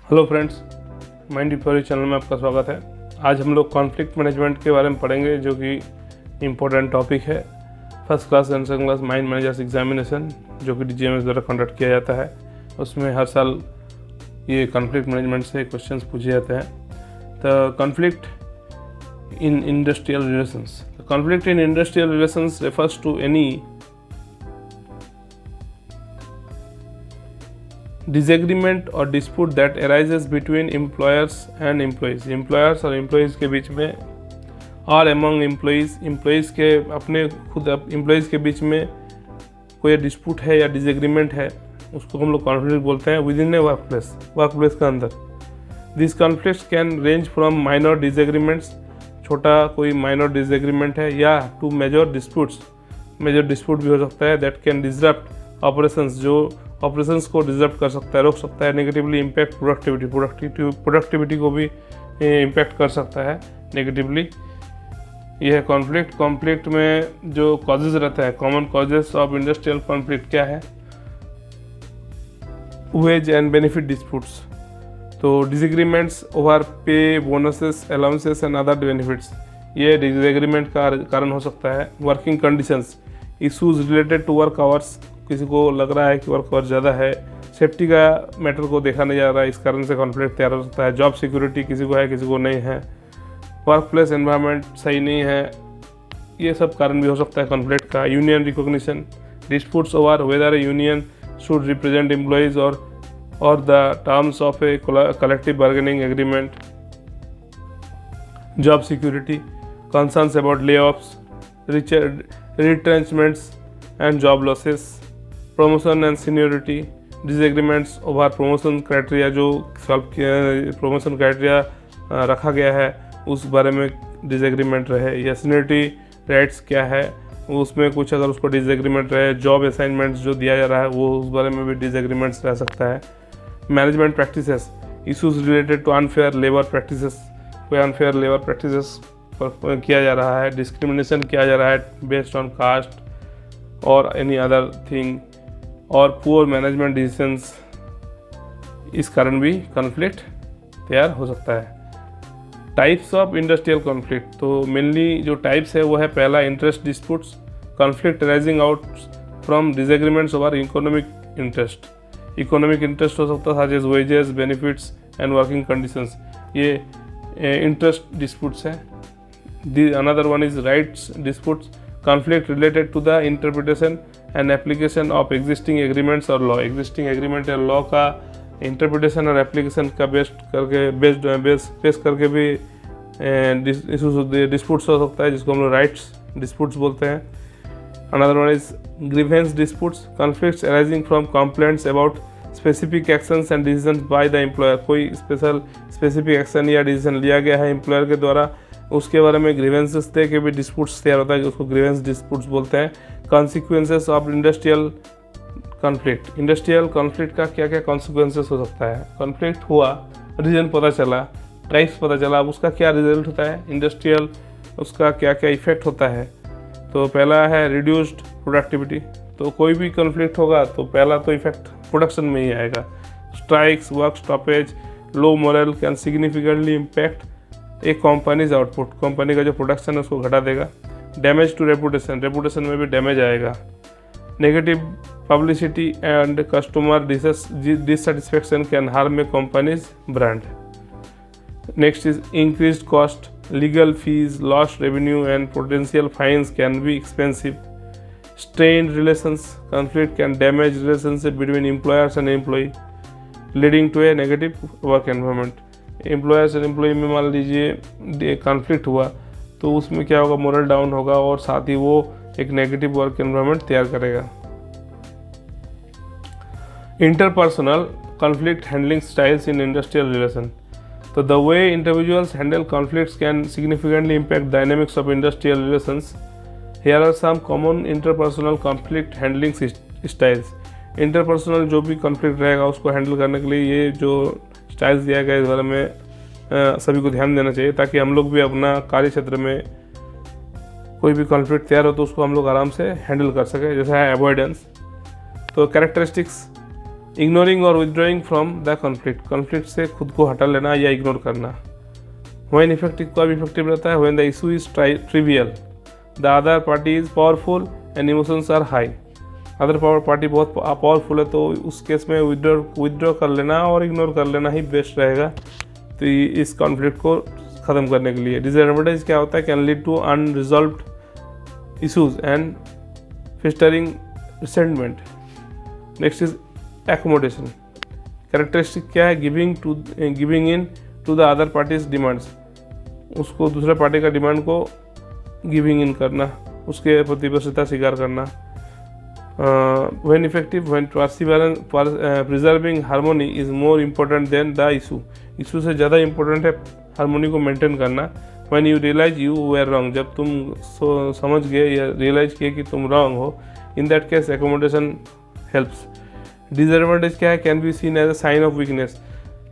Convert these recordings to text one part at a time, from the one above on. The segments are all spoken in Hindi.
हेलो फ्रेंड्स, माइंड डिफरी चैनल में आपका स्वागत है। आज हम लोग कॉन्फ्लिक्ट मैनेजमेंट के बारे में पढ़ेंगे, जो कि इम्पोर्टेंट टॉपिक है। First class and second class mind managers examination जो कि DGMS द्वारा कंडक्ट किया जाता है, उसमें हर साल ये कॉन्फ्लिक्ट मैनेजमेंट से क्वेश्चंस पूछे जाते हैं। The conflict in industrial relations. Conflict in industrial relations refers to any disagreement और dispute that arises between employers and employees. Employers और एम्प्लॉयज़ के बीच में और एमंग एम्प्लॉयज़ के अपने खुद एम्प्लॉयज़ के बीच में कोई डिस्प्यूट है या डिसएग्रीमेंट है, उसको हम लोग कॉन्फ्लिक्ट बोलते हैं within a work place के अंदर। This conflicts can range from minor disagreements, छोटा कोई माइनर डिसएग्रीमेंट है, या to major disputes. Major dispute भी हो सकता है दैट कैन डिसरप्ट ऑपरेशंस, जो ऑपरेशंस को डिसरप्ट कर सकता है, रोक सकता है। नेगेटिवली इम्पैक्ट प्रोडक्टिविटी को भी इम्पैक्ट कर सकता है नेगेटिवली। यह है कॉन्फ्लिक्ट में जो कॉजेज रहता है, common causes of industrial conflict क्या है? वेज एंड बेनिफिट डिस्प्यूट्स, तो disagreements over pay, bonuses, allowances and other benefits, ये डिसएग्रीमेंट का कारण हो सकता है। Working conditions, issues related to work hours, किसी को लग रहा है कि वर्क आवर ज़्यादा है, सेफ्टी का मैटर को देखा नहीं जा रहा है, इस कारण से कॉन्फ्लिक्ट तैयार हो सकता है। जॉब सिक्योरिटी, किसी को है किसी को नहीं है। वर्क प्लेस एनवायरनमेंट सही नहीं है, ये सब कारण भी हो सकता है कॉन्फ्लिक्ट का। Union recognition, disputes over whether a union should represent employees और the terms of a collective bargaining agreement. Job security, concerns about layoffs, retrenchments and job losses, promotion and seniority, disagreements over promotion criteria, जो promotion criteria रखा गया है उस बारे में डिसएग्रीमेंट रहे, या सीनियरिटी राइट्स क्या है उसमें कुछ अगर उसको डिसएग्रीमेंट रहे। जॉब असाइनमेंट्स जो दिया जा रहा है वो उस बारे में भी डिसएग्रीमेंट्स रह सकता है। Management practices, issues related to unfair labour practices, कोई अनफेयर लेबर प्रैक्टिसेस पर किया जा रहा है, डिस्क्रिमिनेशन किया जा रहा है बेस्ड ऑन कास्ट और एनी अदर थिंग, और पुअर मैनेजमेंट डिसीजंस, इस कारण भी कॉन्फ्लिक्ट तैयार हो सकता है। टाइप्स ऑफ इंडस्ट्रियल कॉन्फ्लिक्ट, तो मेनली जो टाइप्स है वो है, पहला interest disputes, conflict rising out from disagreements over economic interest. Economic interest हो सकता है, such as wages, benefits and working conditions, ये इंटरेस्ट डिस्प्यूट्स है। Another one is rights disputes, conflict related to the interpretation and application of existing agreements or law। existing agreement या law का interpretation और application का बेस करके भी disputes हो सकता है, जिसको हम लोग rights disputes बोलते हैं। Another one is grievance disputes, conflicts arising from complaints about specific actions and decisions by the employer। कोई specific action या decision लिया गया है employer के द्वारा, उसके बारे में ग्रीवेंसेस दे के भी डिस्प्यूट्स तैयार होता है, कि उसको ग्रीवेंस डिस्प्यूट्स बोलते हैं। Consequences of industrial conflict, industrial conflict का क्या क्या कॉन्सिक्वेंसेस हो सकता है? कॉन्फ्लिक्ट हुआ, रीजन पता चला, टाइप्स पता चला, अब उसका क्या रिजल्ट होता है, इंडस्ट्रियल उसका क्या क्या इफेक्ट होता है। तो पहला है रिड्यूस्ड प्रोडक्टिविटी, तो कोई भी कॉन्फ्लिक्ट होगा तो पहला तो इफेक्ट प्रोडक्शन में ही आएगा। Strikes, work stoppage, low moral can significantly impact एक कंपनीज आउटपुट, कंपनी का जो प्रोडक्शन है उसको घटा देगा। डैमेज टू रेपुटेशन में भी डैमेज आएगा। Negative publicity and customer dissatisfaction can harm a company's brand. Next is increased cost, legal fees, lost revenue and potential fines can be expensive. Strained relations, conflict can damage relationship between employers and employ leading to a negative work environment. Employers and employ में मान लीजिए कॉन्फ्लिक्ट हुआ तो उसमें क्या होगा, मोरल डाउन होगा और साथ ही वो एक नेगेटिव वर्क एनवायरनमेंट तैयार करेगा। Interpersonal conflict handling styles in industrial relation, तो the way individuals handle conflicts can significantly impact dynamics of industrial relations. Here are some common interpersonal conflict handling styles. Interpersonal जो भी कॉन्फ्लिक्ट रहेगा उसको हैंडल करने के लिए ये जो स्टाइल्स दिया गया इस बारे में सभी को ध्यान देना चाहिए, ताकि हम लोग भी अपना कार्य क्षेत्र में कोई भी कॉन्फ्लिक्ट तैयार हो तो उसको हम लोग आराम से हैंडल कर सकें। जैसा है अवॉइडेंस, तो कैरेक्टरिस्टिक्स इग्नोरिंग और withdrawing from the conflict, conflict से खुद को हटा लेना या इग्नोर करना। व्हेन इफेक्टिव, कब इफेक्टिव रहता है? When the issue is trivial, the other party is powerful and emotions are high. Other party बहुत पावरफुल है तो उस केस में विदड्रॉ कर लेना और इग्नोर कर लेना ही बेस्ट रहेगा, तो इस कॉन्फ्लिक्ट को ख़त्म करने के लिए। डिसएडवांटेज क्या होता है? Can lead to unresolved issues and festering resentment. Next is accommodation. Characteristic क्या है? Giving in to the other party's demands, उसको दूसरे पार्टी का डिमांड को गिविंग इन करना, उसके प्रतिबद्धता स्वीकार करना। When effective, when preserving harmony is more important than the issue से ज़्यादा इम्पोर्टेंट है हार्मोनी को मेंटेन करना। When you realise you were wrong, जब तुम समझ गए या रियलाइज किए कि तुम रॉन्ग हो, in that case accommodation helps. Disadvantage क्या है? Can be seen as a sign of weakness,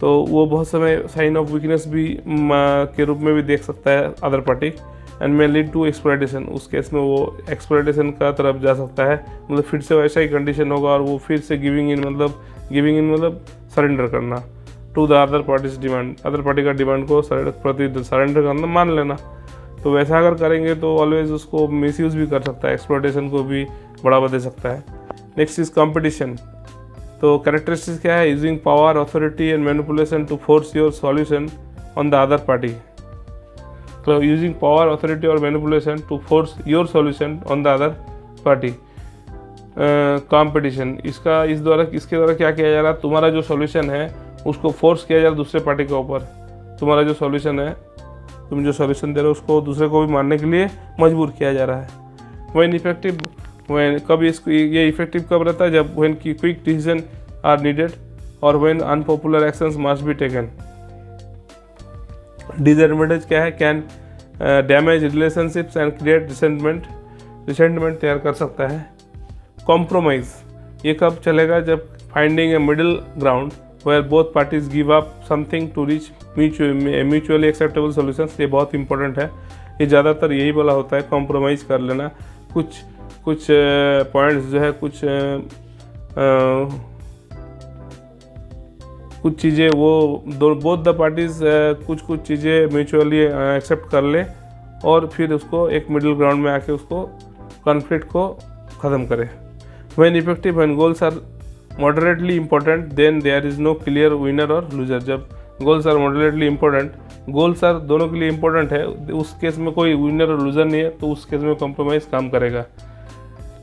तो वो बहुत समय साइन ऑफ वीकनेस भी के रूप में भी देख सकता है other party. And may lead to exploitation, उस केस में वो एक्सप्लॉयटेशन का तरफ जा सकता है, मतलब फिर से वैसा ही कंडीशन होगा और वो फिर से गिविंग इन मतलब सरेंडर करना to the other party's demand, other party का डिमांड को सरेंडर करना, मान लेना। तो वैसा अगर करेंगे तो ऑलवेज उसको मिसयूज़ भी कर सकता है, एक्सप्लॉयटेशन को भी बढ़ावा दे सकता है। Next is competition. तो कैरेक्टरिस्टिक्स क्या है? Using power, authority and manipulation to force your solution on the other party. तो यूजिंग पावर, अथॉरिटी और manipulation to force your solution on the other party. Competition, इसके द्वारा क्या किया जा रहा है? तुम्हारा जो सॉल्यूशन है उसको फोर्स किया जा रहा है दूसरे पार्टी के ऊपर। तुम्हारा जो सॉल्यूशन है, तुम जो सॉल्यूशन दे रहे हो उसको दूसरे को भी मानने के लिए मजबूर किया जा रहा है। व्हेन इफेक्टिव, कब ये इफेक्टिव कब रहता है? जब व्हेन की क्विक डिसीजन आर नीडेड और when unpopular actions must be taken. Disadvantage क्या है? Can damage relationships and create resentment तैयार कर सकता है। कॉम्प्रोमाइज, ये कब चलेगा? जब finding a middle ground where both parties give up something to reach mutually acceptable solutions, ये बहुत इंपॉर्टेंट है। ये ज़्यादातर यही बोला होता है, कॉम्प्रोमाइज कर लेना। कुछ पॉइंट्स जो है, कुछ चीज़ें वो बोथ द पार्टीज कुछ चीज़ें म्यूचुअली एक्सेप्ट कर ले और फिर उसको एक मिडिल ग्राउंड में आके उसको कॉन्फ्लिक्ट को ख़त्म करे। When effective, when goals are moderately important then there is no clear winner और लूजर। जब goals are moderately important, goals are दोनों के लिए इंपॉर्टेंट है, उस केस में कोई विनर और लूजर नहीं है, तो उस केस में कॉम्प्रोमाइज़ काम करेगा।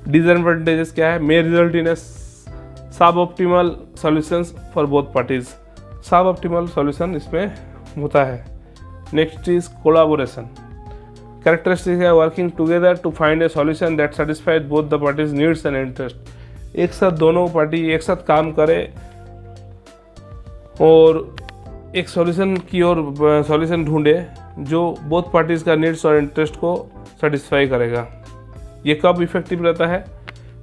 डिसएडवांटेजेस क्या है? May result in a suboptimal solutions for both parties, suboptimal solution इसमें होता है। Next is collaboration. कैरेक्टरिस्टिक है working together to find a solution that satisfied both the parties needs and interest. एक साथ दोनों पार्टी एक साथ काम करे और एक सॉल्यूशन की ओर सॉल्यूशन ढूंढे जो बोथ पार्टीज का नीड्स और इंटरेस्ट को सेटिस्फाई करेगा। ये कब इफेक्टिव रहता है?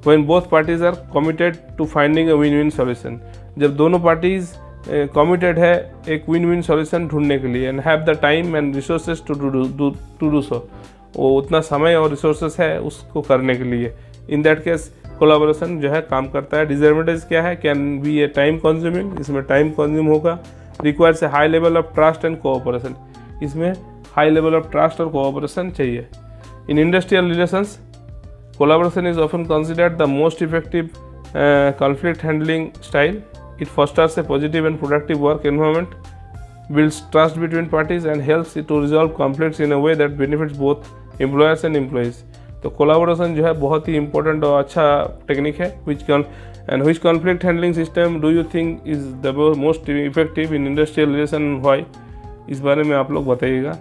When both parties are committed to finding a win win solution, जब दोनों पार्टीज कमिटेड है एक विन विन सॉल्यूशन ढूंढने के लिए, and have the time and resources to do so, वो उतना समय और रिसोर्सेज है उसको करने के लिए। इन दैट केस कोलाबोरेशन जो है काम करता है। डिसएडवांटेज क्या है? Can B A time consuming, इसमें टाइम कंज्यूम होगा। Requires a high level of trust and cooperation, इसमें हाई लेवल ऑफ ट्रस्ट और कोऑपरेशन चाहिए। इन industrial relations, collaboration is often considered the most effective conflict handling style. It fosters a positive and productive work environment, builds trust between parties and helps it to resolve conflicts in a way that benefits both employers and employees. तो collaboration जो है बहुत ही important और अच्छा टेक्निक है। Which conflict handling system do you think is the most effective in industrial relation and why? इस बारे में आप लोग बताइएगा।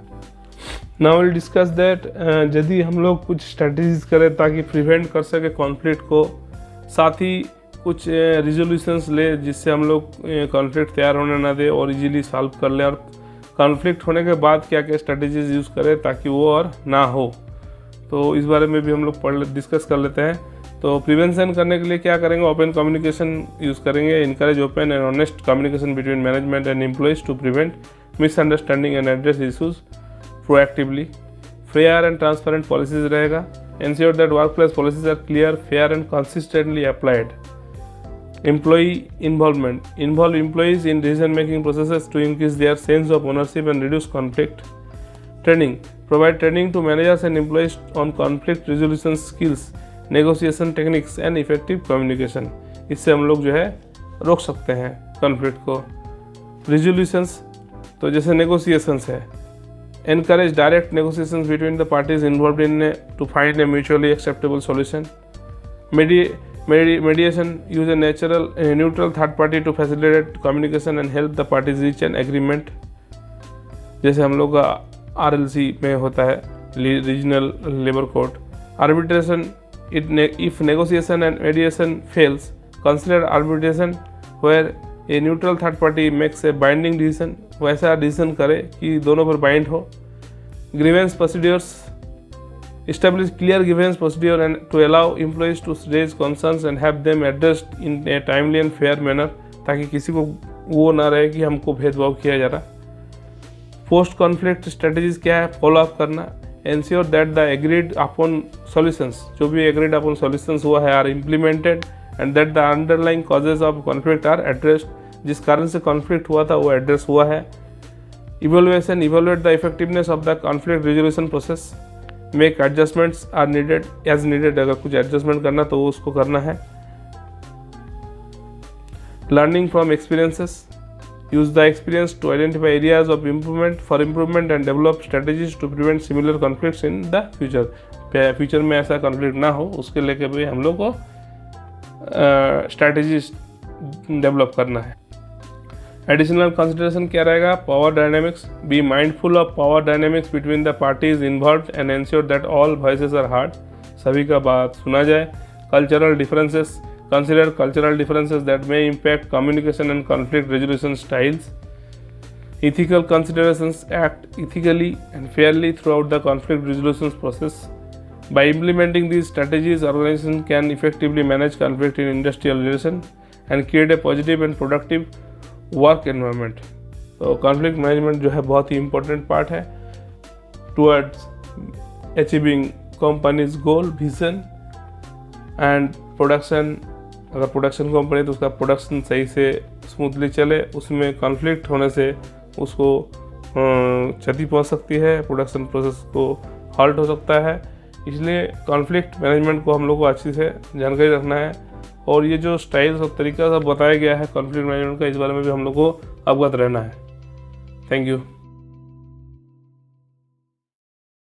नाउ विल डिस्कस दैट, यदि हम लोग कुछ स्ट्रेटजीज करें ताकि प्रिवेंट कर सके कॉन्फ्लिक्ट को, साथ ही कुछ रिजोल्यूशंस ले जिससे हम लोग कॉन्फ्लिक्ट तैयार होने ना दे और इजीली सॉल्व कर ले, और कॉन्फ्लिक्ट होने के बाद क्या क्या स्ट्रेटजीज यूज़ करें ताकि वो और ना हो, तो इस बारे में भी हम लोग डिस्कस कर लेते हैं। तो प्रिवेंशन करने के लिए क्या करेंगे? ओपन कम्युनिकेशन यूज़ करेंगे। Encourage open and honest communication between management and employees to prevent misunderstanding and address issues proactively. Fair and transparent policies रहेगा. Ensure that workplace policies are clear, fair and consistently applied. Employee involvement. Involve employees in decision-making processes to increase their sense of ownership and reduce conflict. Training. Provide training to managers and employees on conflict resolution skills, negotiation techniques and effective communication. इससे हम लोग जो है रोक सकते हैं कॉन्फ्लिक्ट को. Resolutions, तो जैसे नेगोशिएशंस है. Encourage direct negotiations between the parties involved to find a mutually acceptable solution. Mediation, use a neutral third party to facilitate communication and help the parties reach an agreement. जैसे हम लोग का RLC में होता है, regional labour court. Arbitration, if negotiation and mediation fails, consider arbitration where a neutral third party makes a binding decision. वैसा डिसीजन करे कि दोनों पर बाइंड हो. Grievance procedures, establish clear grievance procedure and to allow employees to raise concerns and have them addressed in a timely and fair manner, ताकि किसी को वो ना रहे कि हमको भेदभाव किया जा रहा. पोस्ट कॉन्फ्लिक्ट स्ट्रेटजीज क्या है? फॉलो अप करना. Ensure that the agreed upon solutions, जो भी agreed upon solutions हुआ है, are implemented and that the underlying causes of conflict are addressed. जिस कारण से conflict हुआ था वो address हुआ है. Evaluation, evaluate the effectiveness of the conflict resolution process. Make adjustments are needed as needed. अगर कुछ adjustment करना तो वो उसको करना है. Learning from experiences. Use the experience to identify areas of improvement and develop strategies to prevent similar conflicts in the future. Future में ऐसा कॉन्फ्लिक्ट ना हो उसके लेके भी हम लोग को स्ट्रैटेजीज डेवलप करना है. एडिशनल कंसिडरेशन क्या रहेगा? Power dynamics. Be mindful of power dynamics between the parties involved and ensure that all voices are heard. सभी का बात सुना जाए. Cultural differences. Consider cultural differences that may impact communication and conflict resolution styles. Ethical considerations. Act ethically and fairly throughout the conflict resolution process. By implementing these strategies, organizations can effectively manage conflict in industrial relations and create a positive and productive work environment. तो conflict management जो है बहुत ही important part है towards achieving company's goal, vision and production. अगर प्रोडक्शन कंपनी तो उसका प्रोडक्शन सही से स्मूथली चले, उसमें कॉन्फ्लिक्ट होने से उसको क्षति पहुंच सकती है, प्रोडक्शन प्रोसेस को हॉल्ट हो सकता है. इसलिए कॉन्फ्लिक्ट मैनेजमेंट को हम लोग को अच्छी से जानकारी रखना है. और ये जो स्टाइल्स और तरीका सब बताया गया है कॉन्फ्लिक्ट मैनेजमेंट का, इस बारे में भी हम लोग को अवगत रहना है. Thank you.